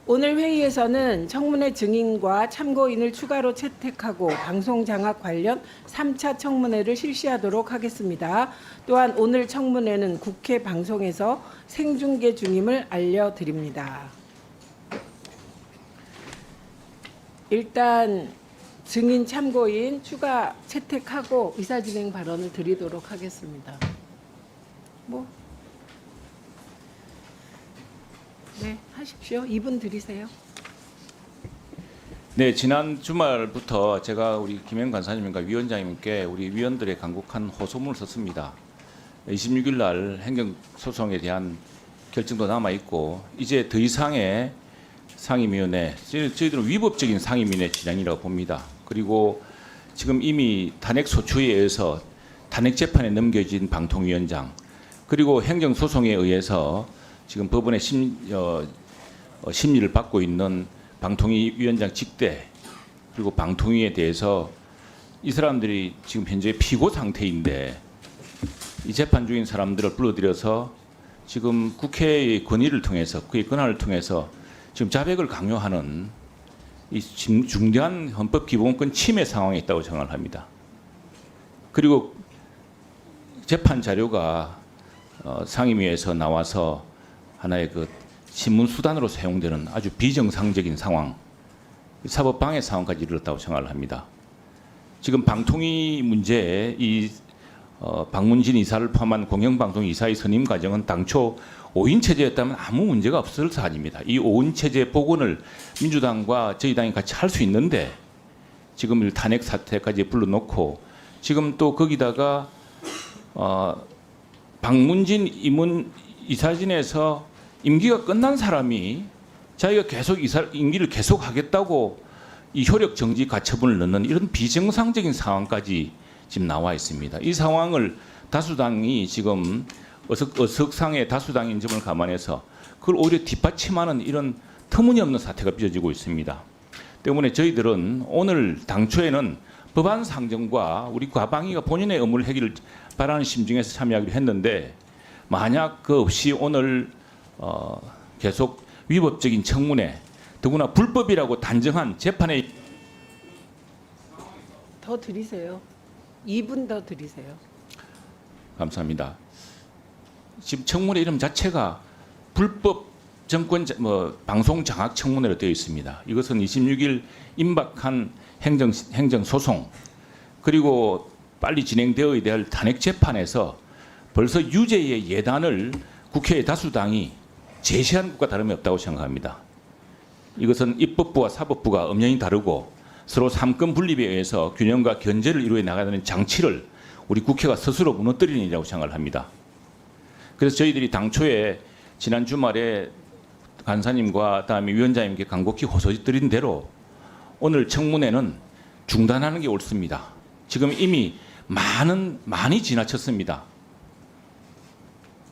오늘 회의에서는 청문회 증인과 참고인을 추가로 채택하고 방송 장악 관련 3차 청문회를 실시하도록 하겠습니다. 또한 오늘 청문회는 국회 방송에서 생중계 중임을 알려드립니다. 일단 증인 참고인 추가 채택하고 의사진행 발언을 드리도록 하겠습니다. 네, 하십시오. 2분 드리세요. 네, 지난 주말부터 제가 우리 김영 간사님과 위원장님께 우리 위원들의 간곡한 호소문을 썼습니다. 26일 날 행정소송에 대한 결정도 남아 있고 이제 더 이상의 상임위원회, 저희들은 위법적인 상임위원회 진행이라고 봅니다. 그리고 지금 이미 탄핵 소추에 의해서 탄핵 재판에 넘겨진 방통위원장, 그리고 행정소송에 의해서 지금 법원의 심리를 받고 있는 방통위 위원장 직대, 그리고 방통위에 대해서 이 사람들이 지금 현재 피고 상태인데 이 재판 중인 사람들을 불러들여서 지금 국회의 권위를 통해서, 국회의 권한을 통해서 지금 자백을 강요하는 이 중대한 헌법 기본권 침해 상황에 있다고 생각을 합니다. 그리고 재판 자료가 상임위에서 나와서 하나의 그 신문 수단으로 사용되는 아주 비정상적인 상황, 사법 방해 상황까지 이르렀다고 생각을 합니다. 지금 방통위 문제에 이 박문진 이사를 포함한 공영방송 이사의 선임 과정은 당초 5인 체제였다면 아무 문제가 없을 사안입니다. 이 5인 체제 복원을 민주당과 저희 당이 같이 할 수 있는데 지금 탄핵 사태까지 불러놓고 지금 또 거기다가 박문진 이사진에서 임기가 끝난 사람이 자기가 계속 임기를 계속하겠다고 이 효력 정지 가처분을 넣는 이런 비정상적인 상황까지 지금 나와 있습니다. 이 상황을 다수당이 지금 어석상의 다수당인 점을 감안해서 그걸 오히려 뒷받침하는 이런 터무니없는 사태가 빚어지고 있습니다. 때문에 저희들은 오늘 당초에는 법안 상정과 우리 과방위가 본인의 업무를 하기를 바라는 심정에서 참여하기로 했는데 만약 그 없이 오늘 계속 위법적인 청문회, 더구나 불법이라고 단정한 재판에 더 드리세요. 2분 더 드리세요. 감사합니다. 지금 청문회 이름 자체가 불법 정권 방송 장악 청문회로 되어 있습니다. 이것은 26일 임박한 행정 소송, 그리고 빨리 진행되어야 될 탄핵 재판에서 벌써 유죄의 예단을 국회의 다수당이 제시한 것과 다름이 없다고 생각합니다. 이것은 입법부와 사법부가 엄연히 다르고 서로 삼권 분립에 의해서 균형과 견제를 이루어 나가는 장치를 우리 국회가 스스로 무너뜨리는 일이라고 생각을 합니다. 그래서 저희들이 당초에 지난 주말에 간사님과 다음에 위원장님께 간곡히 호소드린 대로 오늘 청문회는 중단하는 게 옳습니다. 지금 이미 많이 지나쳤습니다.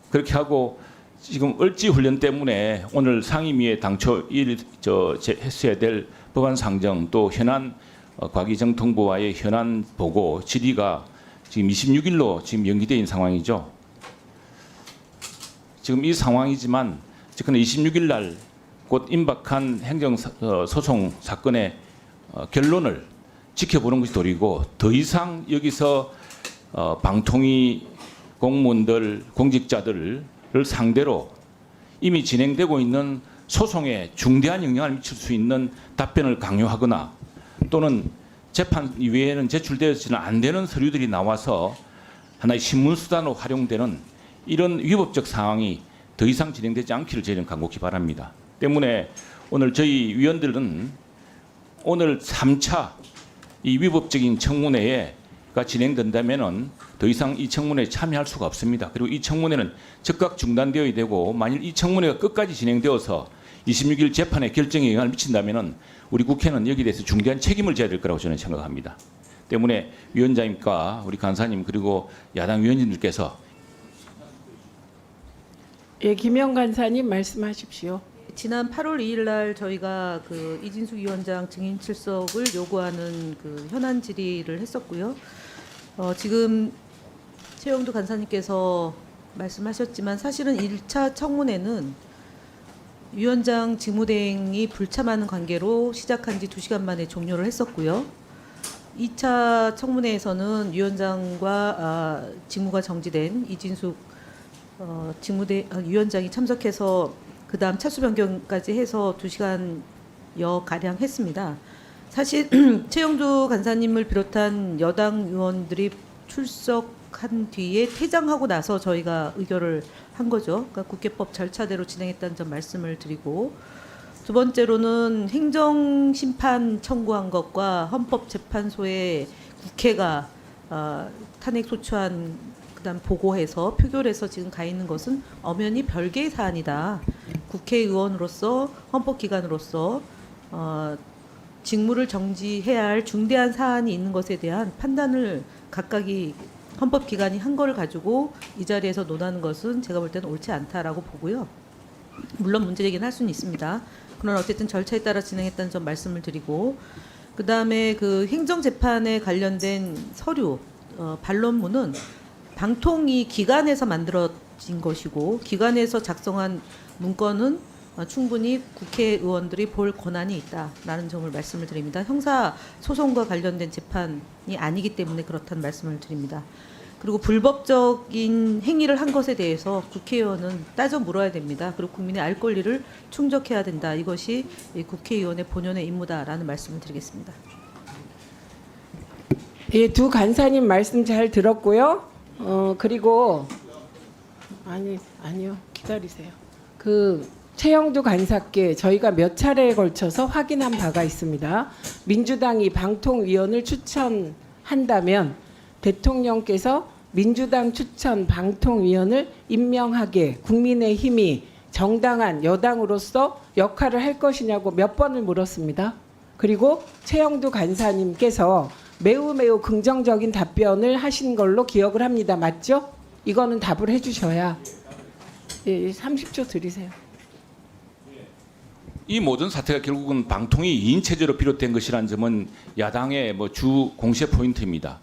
그렇게 하고 지금 을지 훈련 때문에 오늘 상임위에 당초 했어야 될 법안 상정, 또 현안 과기정통부와의 현안 보고 질의가 지금 26일로 지금 연기되어 있는 상황이죠. 지금 이 상황이지만 지금 26일 날 곧 임박한 행정소송 사건의 결론을 지켜보는 것이 도리고 더 이상 여기서 방통위 공무원들, 공직자들을 상대로 이미 진행되고 있는 소송에 중대한 영향을 미칠 수 있는 답변을 강요하거나 또는 재판 이외에는 제출되어서는 안 되는 서류들이 나와서 하나의 신문수단으로 활용되는 이런 위법적 상황이 더 이상 진행되지 않기를 저희는 간곡히 바랍니다. 때문에 오늘 저희 위원들은 오늘 3차 이 위법적인 청문회가 진행된다면은 더 이상 이 청문회에 참여할 수가 없습니다. 그리고 이 청문회는 즉각 중단되어야 되고 만일 이 청문회가 끝까지 진행되어서 26일 재판에 결정에 영향을 미친다면은 우리 국회는 여기에 대해서 중대한 책임을 져야 될 거라고 저는 생각합니다. 때문에 위원장님과 우리 간사님 그리고 야당 위원님들께서 김영 간사님 말씀하십시오. 지난 8월 2일 날 저희가 그 이진숙 위원장 증인 출석을 요구하는 그 현안 질의를 했었고요. 지금 최영두 간사님께서 말씀하셨지만 사실은 1차 청문회는 위원장 직무대행이 불참하는 관계로 시작한 지 2시간 만에 종료를 했었고요. 2차 청문회에서는 위원장과 직무가 정지된 이진숙 위원장이 참석해서 그다음 차수 변경까지 해서 2시간여 가량 했습니다. 사실 최영두 간사님을 비롯한 여당 의원들이 출석한 뒤에 퇴장하고 나서 저희가 의결을 한 거죠. 그러니까 국회법 절차대로 진행했다는 점 말씀을 드리고, 두 번째로는 행정심판 청구한 것과 헌법재판소에 국회가 탄핵 소추안 그다음 보고해서 표결해서 지금 가 있는 것은 엄연히 별개의 사안이다. 국회의원으로서 헌법기관으로서 직무를 정지해야 할 중대한 사안이 있는 것에 대한 판단을 각각이 헌법기관이 한 거를 가지고 이 자리에서 논하는 것은 제가 볼 때는 옳지 않다라고 보고요. 물론 문제제기는 할 수는 있습니다. 그러나 어쨌든 절차에 따라 진행했다는 점 말씀을 드리고, 그다음에 그 행정재판에 관련된 서류 반론문은 방통위 기관에서 만들어진 것이고, 기관에서 작성한 문건은 충분히 국회의원들이 볼 권한이 있다라는 점을 말씀을 드립니다. 형사 소송과 관련된 재판이 아니기 때문에 그렇다는 말씀을 드립니다. 그리고 불법적인 행위를 한 것에 대해서 국회의원은 따져 물어야 됩니다. 그리고 국민의 알 권리를 충족해야 된다. 이것이 국회의원의 본연의 임무다라는 말씀을 드리겠습니다. 예, 두 간사님 말씀 잘 들었고요. 그리고 아니요. 기다리세요. 최영두 간사께 저희가 몇 차례에 걸쳐서 확인한 바가 있습니다. 민주당이 방통위원을 추천한다면 대통령께서 민주당 추천 방통위원을 임명하게 국민의힘이 정당한 여당으로서 역할을 할 것이냐고 몇 번을 물었습니다. 그리고 최영두 간사님께서 매우 긍정적인 답변을 하신 걸로 기억을 합니다. 맞죠? 이거는 답을 해주셔야. 예, 30초 드리세요. 이 모든 사태가 결국은 방통위 2인 체제로 비롯된 것이라는 점은 야당의 주 공세 포인트입니다.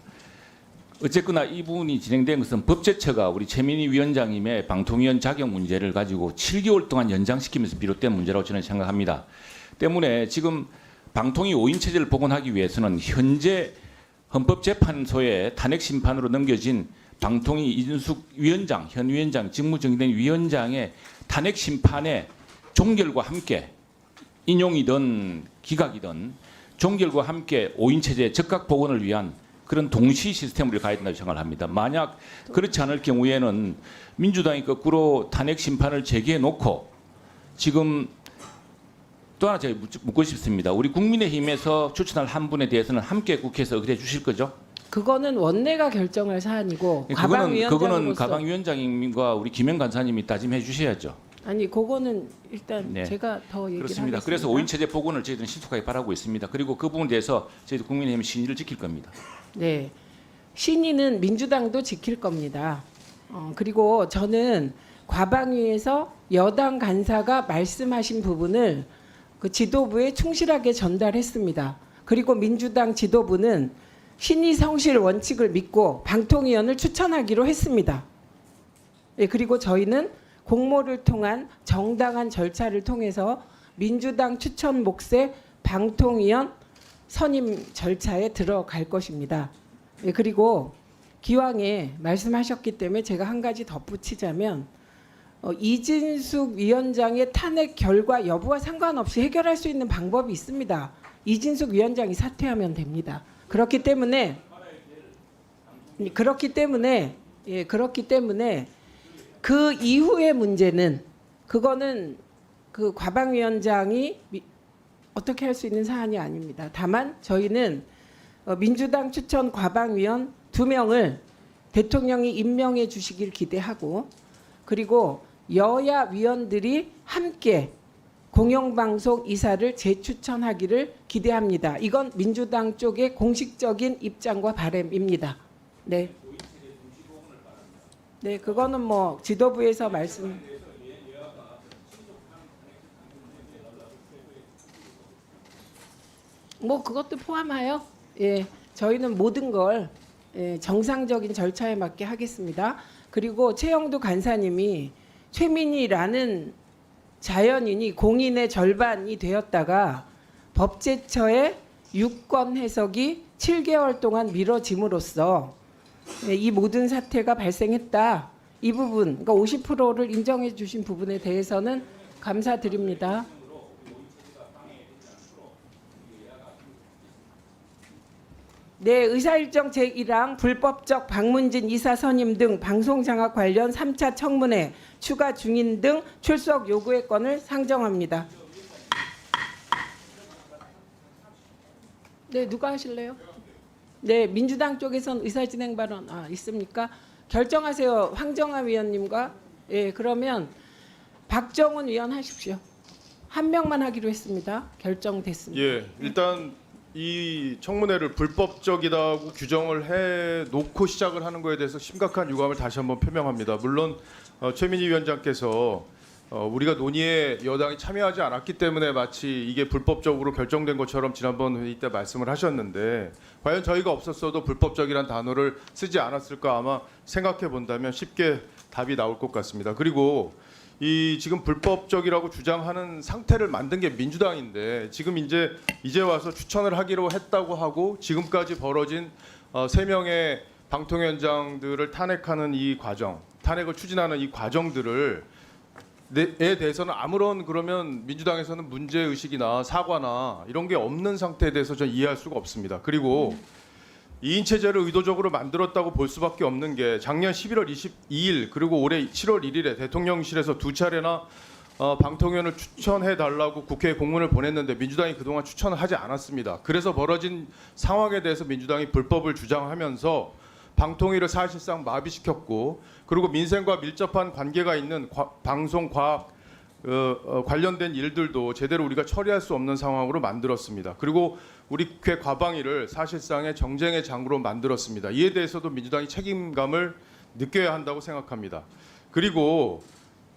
어쨌거나 이 부분이 진행된 것은 법제처가 우리 최민희 위원장님의 방통위원 자격 문제를 가지고 7개월 동안 연장시키면서 비롯된 문제라고 저는 생각합니다. 때문에 지금 방통위 5인 체제를 복원하기 위해서는 현재 헌법재판소의 탄핵 심판으로 넘겨진 방통위 이준숙 위원장, 현 위원장, 직무정지된 위원장의 탄핵 심판의 종결과 함께 인용이든 기각이든 종결과 함께 5인 체제 적각 복원을 위한 그런 동시 시스템으로 가야 된다고 생각을 합니다. 만약 그렇지 않을 경우에는 민주당이 거꾸로 탄핵 심판을 제기해 놓고 지금 또 하나 제가 묻고 싶습니다. 우리 국민의힘에서 추천할 한 분에 대해서는 함께 국회에서 의결해 주실 거죠? 그거는 원내가 결정할 사안이고 그거는 가방위원장님과 우리 김영 간사님이 다짐해 주셔야죠. 아니 그거는 일단 네. 제가 더 얘기를 그렇습니다. 하겠습니다. 그래서 5인 체제 복원을 저희들은 신속하게 바라고 있습니다. 그리고 그 부분에 대해서 저희도 국민의힘 신의를 지킬 겁니다. 네, 신의는 민주당도 지킬 겁니다. 그리고 저는 과방위에서 여당 간사가 말씀하신 부분을 그 지도부에 충실하게 전달했습니다. 그리고 민주당 지도부는 신의 성실 원칙을 믿고 방통위원을 추천하기로 했습니다. 예, 그리고 저희는 공모를 통한 정당한 절차를 통해서 민주당 추천 몫의 방통위원 선임 절차에 들어갈 것입니다. 예, 그리고 기왕에 말씀하셨기 때문에 제가 한 가지 덧붙이자면 이진숙 위원장의 탄핵 결과 여부와 상관없이 해결할 수 있는 방법이 있습니다. 이진숙 위원장이 사퇴하면 됩니다. 그렇기 때문에 그 이후의 문제는 그거는 그 과방위원장이 어떻게 할 수 있는 사안이 아닙니다. 다만 저희는 민주당 추천 과방위원 2명을 대통령이 임명해 주시길 기대하고, 그리고 여야 위원들이 함께 공영방송 이사를 재추천하기를 기대합니다. 이건 민주당 쪽의 공식적인 입장과 바람입니다. 네. 네, 그거는 뭐 지도부에서 말씀. 뭐 그것도 포함하여 저희는 모든 걸 정상적인 절차에 맞게 하겠습니다. 그리고 최영두 간사님이 최민희라는 자연인이 공인의 절반이 되었다가 법제처의 유권 해석이 7개월 동안 미뤄짐으로써 이 모든 사태가 발생했다. 이 부분, 그러니까 50%를 인정해 주신 부분에 대해서는 감사드립니다. 네, 의사일정 제1항 불법적 방문진 이사 선임 등 방송장악 관련 3차 청문회 추가 중인 등 출석 요구의 건을 상정합니다. 네, 누가 하실래요? 네, 민주당 쪽에선 의사진행 발언 있습니까? 결정하세요. 황정아 위원님과. 예, 그러면 박정훈 위원 하십시오. 한 명만 하기로 했습니다. 결정됐습니다. 예, 일단 이 청문회를 불법적이라고 규정을 해 놓고 시작을 하는 거에 대해서 심각한 유감을 다시 한번 표명합니다. 물론 최민희 위원장께서 우리가 논의에 여당이 참여하지 않았기 때문에 마치 이게 불법적으로 결정된 것처럼 지난번 회의 때 말씀을 하셨는데 과연 저희가 없었어도 불법적이란 단어를 쓰지 않았을까 아마 생각해 본다면 쉽게 답이 나올 것 같습니다. 그리고 이 지금 불법적이라고 주장하는 상태를 만든 게 민주당인데 지금 이제 와서 추천을 하기로 했다고 하고 지금까지 벌어진 3명의 방통위원장들을 탄핵하는 이 과정, 탄핵을 추진하는 이 과정들을 에 대해서는 아무런 그러면 민주당에서는 문제 의식이나 사과나 이런 게 없는 상태에 대해서 저는 이해할 수가 없습니다. 그리고 2인 체제를 의도적으로 만들었다고 볼 수밖에 없는 게 작년 11월 22일 그리고 올해 7월 1일에 대통령실에서 2차례나 방통위원을 추천해 달라고 국회에 공문을 보냈는데 민주당이 그동안 추천을 하지 않았습니다. 그래서 벌어진 상황에 대해서 민주당이 불법을 주장하면서 방통위를 사실상 마비시켰고 그리고 민생과 밀접한 관계가 있는 방송 과학 관련된 일들도 제대로 우리가 처리할 수 없는 상황으로 만들었습니다. 그리고 우리 국회 과방위를 사실상의 정쟁의 장으로 만들었습니다. 이에 대해서도 민주당이 책임감을 느껴야 한다고 생각합니다. 그리고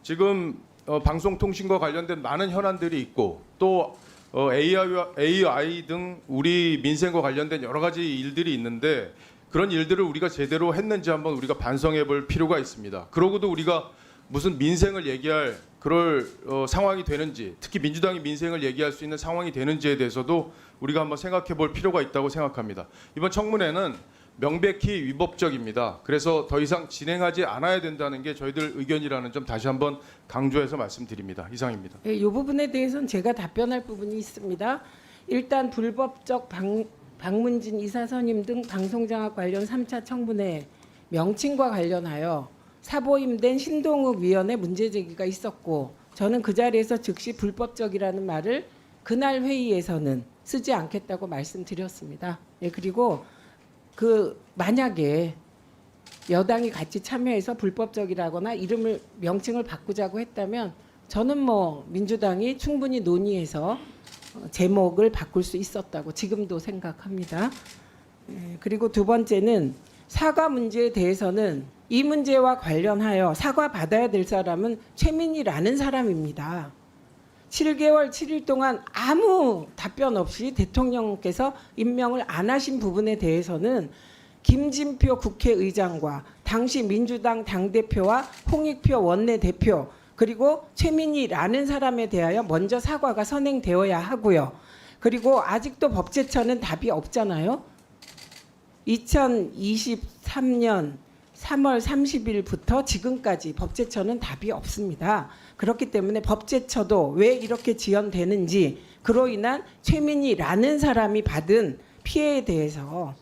지금 방송통신과 관련된 많은 현안들이 있고 또 AI 등 우리 민생과 관련된 여러 가지 일들이 있는데 그런 일들을 우리가 제대로 했는지 한번 우리가 반성해 볼 필요가 있습니다. 그러고도 우리가 무슨 민생을 얘기할 그럴 상황이 되는지 특히 민주당이 민생을 얘기할 수 있는 상황이 되는지에 대해서도 우리가 한번 생각해 볼 필요가 있다고 생각합니다. 이번 청문회는 명백히 위법적입니다. 그래서 더 이상 진행하지 않아야 된다는 게 저희들 의견이라는 점 다시 한번 강조해서 말씀드립니다. 이상입니다. 이 부분에 대해서는 제가 답변할 부분이 있습니다. 일단 불법적 방문진 이사 선임 등 방송장악 관련 3차 청문회 명칭과 관련하여 사보임된 신동욱 위원의 문제 제기가 있었고 저는 그 자리에서 즉시 불법적이라는 말을 그날 회의에서는 쓰지 않겠다고 말씀드렸습니다. 예, 그리고 만약에 여당이 같이 참여해서 불법적이라거나 이름을 명칭을 바꾸자고 했다면 저는 민주당이 충분히 논의해서 제목을 바꿀 수 있었다고 지금도 생각합니다. 그리고 두 번째는 사과 문제에 대해서는 이 문제와 관련하여 사과 받아야 될 사람은 최민희라는 사람입니다. 7개월 7일 동안 아무 답변 없이 대통령께서 임명을 안 하신 부분에 대해서는 김진표 국회의장과 당시 민주당 당대표와 홍익표 원내대표 그리고 최민희라는 사람에 대하여 먼저 사과가 선행되어야 하고요. 그리고 아직도 법제처는 답이 없잖아요. 2023년 3월 30일부터 지금까지 법제처는 답이 없습니다. 그렇기 때문에 법제처도 왜 이렇게 지연되는지 그로 인한 최민희라는 사람이 받은 피해에 대해서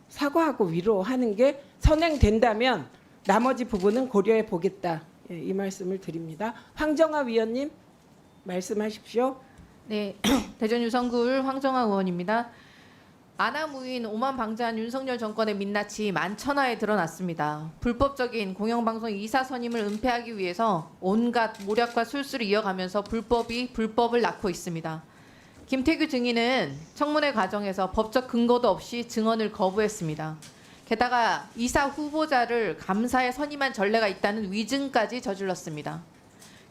사과하고 위로하는 게 선행된다면 나머지 부분은 고려해 보겠다. 이 말씀을 드립니다. 황정아 위원님 말씀하십시오. 네, 대전 유성구을 황정아 의원입니다. 아나무인 오만 방자한 윤석열 정권의 민낯이 만천하에 드러났습니다. 불법적인 공영방송 이사 선임을 은폐하기 위해서 온갖 모략과 술수를 이어가면서 불법을 낳고 있습니다. 김태규 증인은 청문회 과정에서 법적 근거도 없이 증언을 거부했습니다. 게다가 이사 후보자를 감사에 선임한 전례가 있다는 위증까지 저질렀습니다.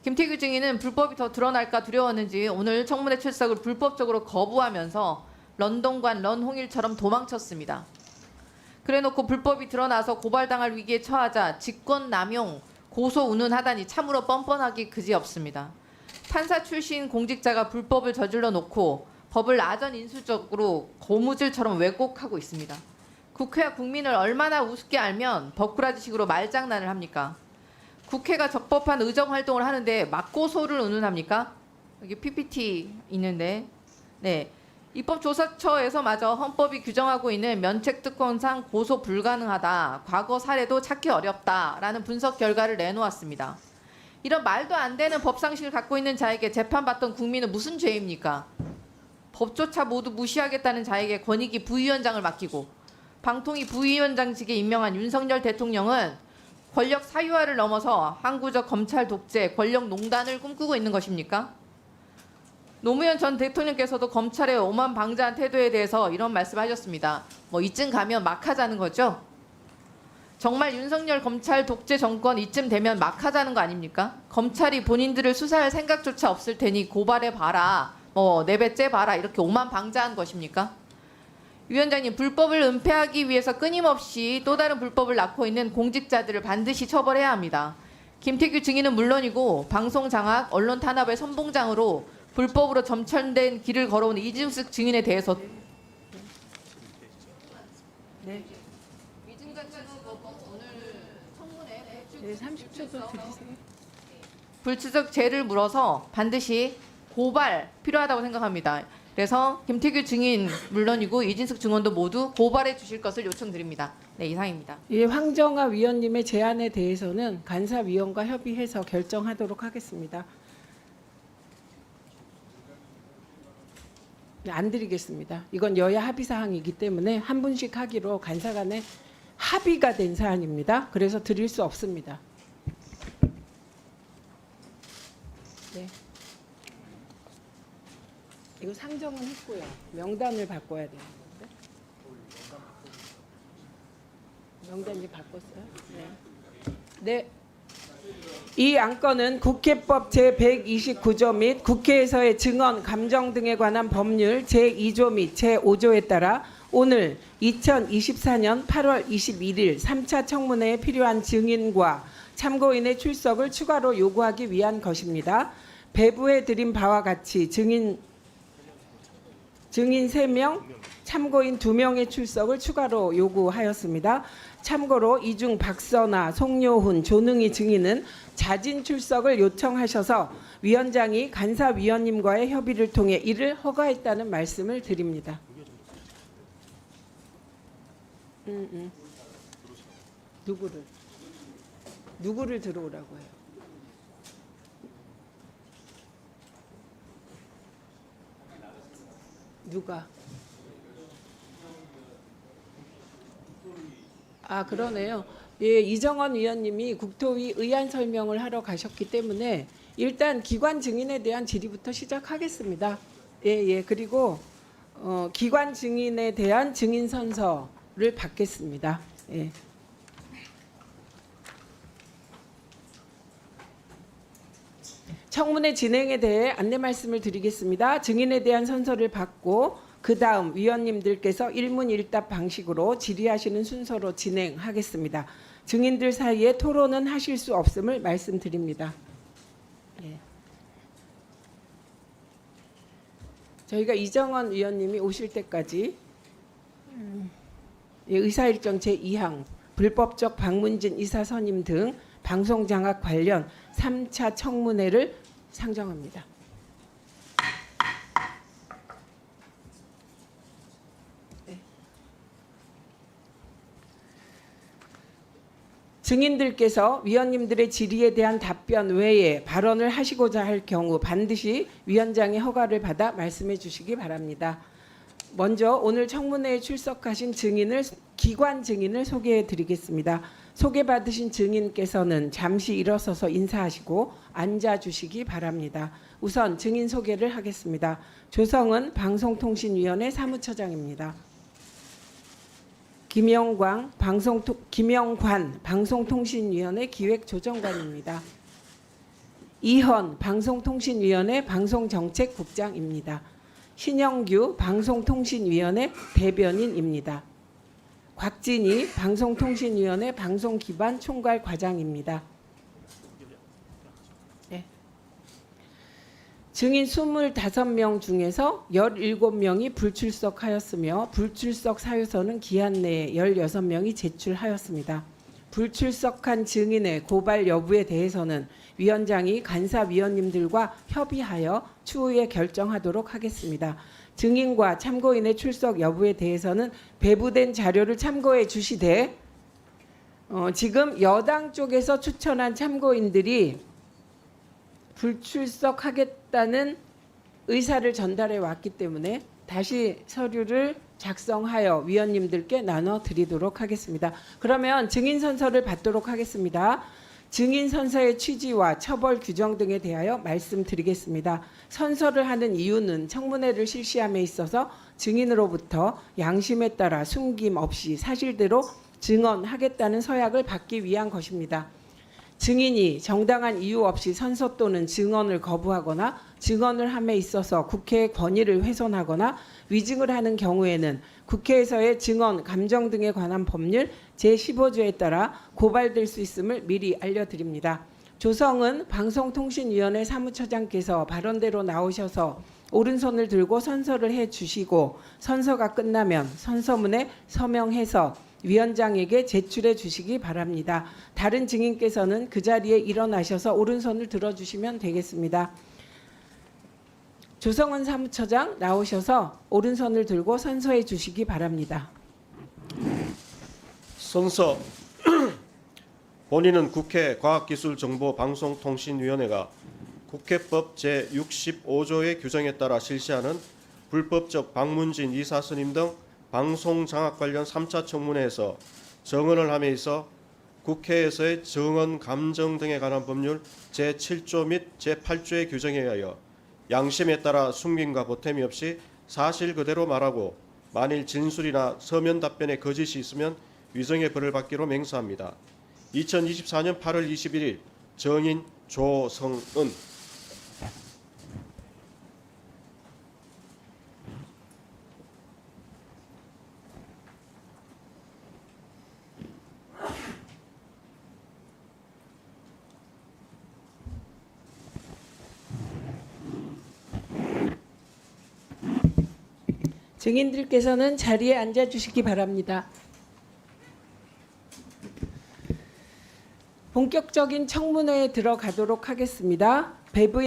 김태규 증인은 불법이 더 드러날까 두려웠는지 오늘 청문회 출석을 불법적으로 거부하면서 런던관 런홍일처럼 도망쳤습니다. 그래놓고 불법이 드러나서 고발당할 위기에 처하자 직권남용 고소 운운하다니 참으로 뻔뻔하기 그지없습니다. 판사 출신 공직자가 불법을 저질러 놓고 법을 나전 인수적으로 고무줄처럼 왜곡하고 있습니다. 국회와 국민을 얼마나 우습게 알면 법꾸라지식으로 말장난을 합니까? 국회가 적법한 의정 활동을 하는데 맞고소를 운운합니까? 여기 PPT 있는데, 네, 입법조사처에서마저 헌법이 규정하고 있는 면책특권상 고소 불가능하다, 과거 사례도 찾기 어렵다라는 분석 결과를 내놓았습니다. 이런 말도 안 되는 법상식을 갖고 있는 자에게 재판받던 국민은 무슨 죄입니까? 법조차 모두 무시하겠다는 자에게 권익위 부위원장을 맡기고 방통위 부위원장직에 임명한 윤석열 대통령은 권력 사유화를 넘어서 항구적 검찰 독재, 권력 농단을 꿈꾸고 있는 것입니까? 노무현 전 대통령께서도 검찰의 오만방자한 태도에 대해서 이런 말씀하셨습니다. 뭐 이쯤 가면 막 하자는 거죠? 정말 윤석열 검찰 독재 정권 이쯤 되면 막 하자는 거 아닙니까? 검찰이 본인들을 수사할 생각조차 없을 테니 고발해봐라, 뭐 내배째봐라, 이렇게 오만방자한 것입니까? 위원장님, 불법을 은폐하기 위해서 끊임없이 또 다른 불법을 낳고 있는 공직자들을 반드시 처벌해야 합니다. 김태규 증인은 물론이고 방송 장악, 언론 탄압의 선봉장으로 불법으로 점철된 길을 걸어온 이준석 증인에 대해서 네. 위증자 증언 거부 오늘 청문회 네, 30초 더 드리세요. 불치적 죄를 물어서 반드시 고발 필요하다고 생각합니다. 그래서 김태규 증인 물론이고 이진숙 증언도 모두 고발해 주실 것을 요청드립니다. 네, 이상입니다. 예, 황정아 위원님의 제안에 대해서는 간사위원과 협의해서 결정하도록 하겠습니다. 네, 안 드리겠습니다. 이건 여야 합의 사항이기 때문에 한 분씩 하기로 간사 간에 합의가 된 사안입니다. 그래서 드릴 수 없습니다. 네. 이거 상정은 했고요. 명단을 바꿔야 되는 건데. 명단 이제 바꿨어요? 네. 네. 이 안건은 국회법 제129조 및 국회에서의 증언, 감정 등에 관한 법률 제2조 및 제5조에 따라 오늘 2024년 8월 21일 3차 청문회에 필요한 증인과 참고인의 출석을 추가로 요구하기 위한 것입니다. 배부해 드린 바와 같이 증인 3명, 참고인 2명의 출석을 추가로 요구하였습니다. 참고로 이중 박선아, 송요훈, 조능희 증인은 자진 출석을 요청하셔서 위원장이 간사위원님과의 협의를 통해 이를 허가했다는 말씀을 드립니다. 누구를 들어오라고 해요? 누가? 아, 그러네요. 예, 이정원 위원님이 국토위 의안 설명을 하러 가셨기 때문에 일단 기관 증인에 대한 질의부터 시작하겠습니다. 예, 그리고 기관 증인에 대한 증인 선서를 받겠습니다. 예. 청문회 진행에 대해 안내 말씀을 드리겠습니다. 증인에 대한 선서를 받고 그 다음 위원님들께서 일문일답 방식으로 질의하시는 순서로 진행하겠습니다. 증인들 사이에 토론은 하실 수 없음을 말씀드립니다. 예. 저희가 이정원 위원님이 오실 때까지 의사일정 제2항 불법적 방문진 이사 선임 등 방송장악 관련 3차 청문회를 상정합니다. 증인들께서 위원님들의 질의에 대한 답변 외에 발언을 하시고자 할 경우 반드시 위원장의 허가를 받아 말씀해 주시기 바랍니다. 먼저 오늘 청문회에 출석하신 기관 증인을 소개해 드리겠습니다. 소개받으신 증인께서는 잠시 일어서서 인사하시고 앉아주시기 바랍니다. 우선 증인 소개를 하겠습니다. 조성은 방송통신위원회 사무처장입니다. 김영관 방송통신위원회 기획조정관입니다. 이헌 방송통신위원회 방송정책국장입니다. 신영규 방송통신위원회 대변인입니다. 곽진희 방송통신위원회 방송기반 총괄과장입니다. 네. 증인 25명 중에서 17명이 불출석하였으며 불출석 사유서는 기한 내에 16명이 제출하였습니다. 불출석한 증인의 고발 여부에 대해서는 위원장이 간사위원님들과 협의하여 추후에 결정하도록 하겠습니다. 증인과 참고인의 출석 여부에 대해서는 배부된 자료를 참고해 주시되 지금 여당 쪽에서 추천한 참고인들이 불출석하겠다는 의사를 전달해 왔기 때문에 다시 서류를 작성하여 위원님들께 나눠 드리도록 하겠습니다. 그러면 증인 선서를 받도록 하겠습니다. 증인 선서의 취지와 처벌 규정 등에 대하여 말씀드리겠습니다. 선서를 하는 이유는 청문회를 실시함에 있어서 증인으로부터 양심에 따라 숨김 없이 사실대로 증언하겠다는 서약을 받기 위한 것입니다. 증인이 정당한 이유 없이 선서 또는 증언을 거부하거나 증언을 함에 있어서 국회의 권위를 훼손하거나 위증을 하는 경우에는 국회에서의 증언, 감정 등에 관한 법률 제15조에 따라 고발될 수 있음을 미리 알려드립니다. 조성은 방송통신위원회 사무처장께서 발언대로 나오셔서 오른손을 들고 선서를 해주시고 선서가 끝나면 선서문에 서명해서 위원장에게 제출해 주시기 바랍니다. 다른 증인께서는 그 자리에 일어나셔서 오른손을 들어주시면 되겠습니다. 조성은 사무처장 나오셔서 오른손을 들고 선서해 주시기 바랍니다. 선서. 본인은 국회 과학기술정보방송통신위원회가 국회법 제65조의 규정에 따라 실시하는 불법적 방문진 이사 선임 등 방송 장악 관련 3차 청문회에서 증언을 함에 있어 국회에서의 증언 감정 등에 관한 법률 제7조 및 제8조의 규정에 의하여 양심에 따라 숨김과 보탬이 없이 사실 그대로 말하고 만일 진술이나 서면 답변에 거짓이 있으면 위정의 벌을 받기로 맹세합니다. 2024년 8월 21일 정인 조성은. 증인들께서는 자리에 앉아 주시기 바랍니다. 본격적인 청문회에 들어가도록 하겠습니다. 배부